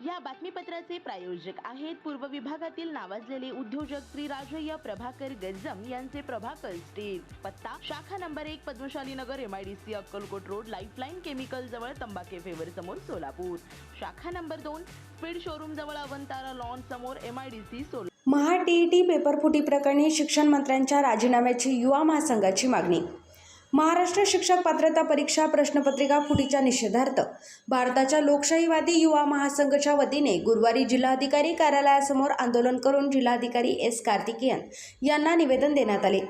या बातमीपत्राचे प्रायोजक आहेत पूर्व विभागातील नावाजलेले उद्योजक श्री राजय्य प्रभाकर गज्जम यांचे प्रभाकर स्टील। पत्ता शाखा number 1 Padmashali Nagar MIDC Akkalkot road lifeline chemical जवळ तंबाके फेवर समोर सोलापूर। शाखा नंबर 2 स्पीड शोरूम जवळ अवंतारा लॉन समोर MIDC सोलापूर। महा TET पेपरफुटी प्रकरणी शिक्षण मंत्र्यांच्या राजीनाम्याची युवा महासंघाची मागणी। महाराष्ट्र शिक्षक पात्रता परीक्षा प्रश्नपत्रिका फुटीच्या निषेधार्थ भारताच्या लोकशाहीवादी युवा महासंघाच्या वतीने गुरुवारी जिल्हाधिकारी कार्यालयासमोर आंदोलन करून जिल्हाधिकारी S. कार्तिकेयन यांना निवेदन देण्यात आले।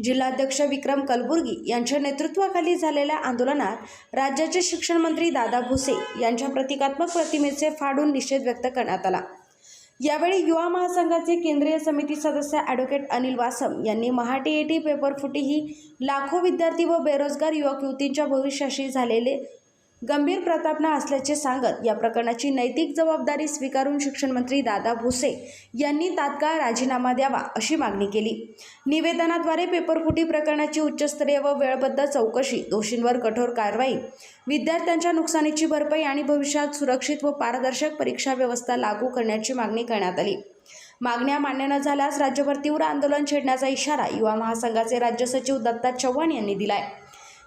जिल्हाध्यक्ष विक्रम कलबुर्गी यांच्या नेतृत्वाखाली झालेल्या आंदोलनात राज्याचे शिक्षण मंत्री दादा भुसे यांच्या प्रतिकात्मक प्रतिमेचे फाडून निषेध व्यक्त करण्यात आला। यावेळी युवा महासंघाचे केंद्रीय समिती सदस्य ॲडव्होकेट अनिल वासम यांनी महा TET पेपरफुटी ही लाखो विद्यार्थी व बेरोजगार युवक युवतींच्या भविष्याशी झालेले गंभीर प्रतापना असल्याचे सांगत या प्रकरणाची नैतिक जबाबदारी स्वीकारून शिक्षण मंत्री दादा भुसे यांनी तात्काळ राजीनामा द्यावा अशी मागणी केली। निवेदनाद्वारे पेपरफुटी प्रकरणाची उच्चस्तरीय व वेळबद्ध चौकशी, दोषींवर कठोर कारवाई, विद्यार्थ्यांच्या नुकसानीची भरपाई आणि भविष्यात सुरक्षित व पारदर्शक परीक्षा व्यवस्था लागू करण्याची मागणी करण्यात आली। मागण्या मान्य न झाल्यास राज्यभर तीव्र आंदोलन छेडण्याचा इशारा युवा महासंघाचे राज्य सचिव दत्ता चव्हाण यांनी दिलाय।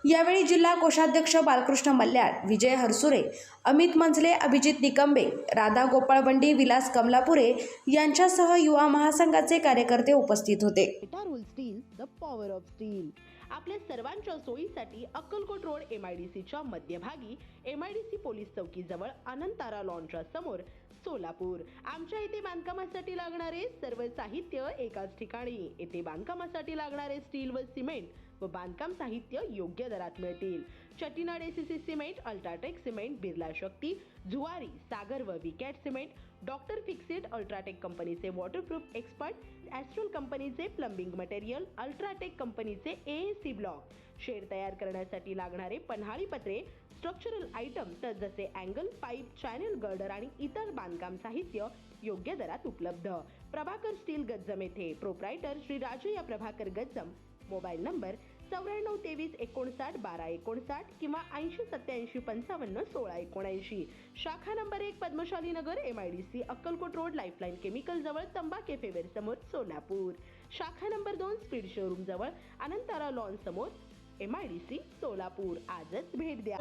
यावेळी जिल्हा कोषाध्यक्ष बालकृष्ण मल्याळ, विजय हरसुरे, अमित मंजले, अभिजित निकंबे, राधा गोपाळ बंडी, विलास कमलापुरे यांच्यासह युवा महासंघाचे कार्यकर्ते उपस्थित होते। Rule steel, the power of steel. आपल्या सर्वांच्या सोयीसाठी अक्कलकोट रोड MIDCच्या मध्यभागी MIDC पोलीस चौकी जवळ अनंतारा लॉनच्या समोर सोलापूर। आमच्या इथे बांधकामासाठी लागणारे सर्व साहित्य एकाच ठिकाणी। येथे बांधकामासाठी लागणारे स्टील व सिमेंट व बांधकाम साहित्य योग्य दरात मिळतील। Chettinad ACC cement, UltraTech cement, Birla Shakti, Zuari, Sagar व Vicat cement, doctor Fixit, UltraTech कंपनीचे वॉटरप्रूफ एक्सपर्ट, ॲस्ट्रल कंपनीचे प्लंबिंग मटेरियल, अल्ट्राटेक कंपनीचे AAC ब्लॉक, शेड तयार करण्यासाठी लागणारे पन्हाळी पत्रे, स्ट्रक्चरल आयटम तर जसे अँगल, पाईप, चॅनल गर्डर आणि इतर बांधकाम साहित्य योग्य दरात उपलब्ध। प्रभाकर स्टील गज्जम येथे proprietor Shri Rajayya Prabhakar Gajjam. Mobile number 9423591259 किंवा 8087551679। शाखा number 1 Padmashali Nagar MIDC Akkalkot road lifeline chemical जवळ तंबाके फेवर समोर सोलापूर। शाखा नंबर 2 स्पीड शोरूम जवळ अनंतारा लॉन समोर MIDC सोलापूर। आजच भेट द्या।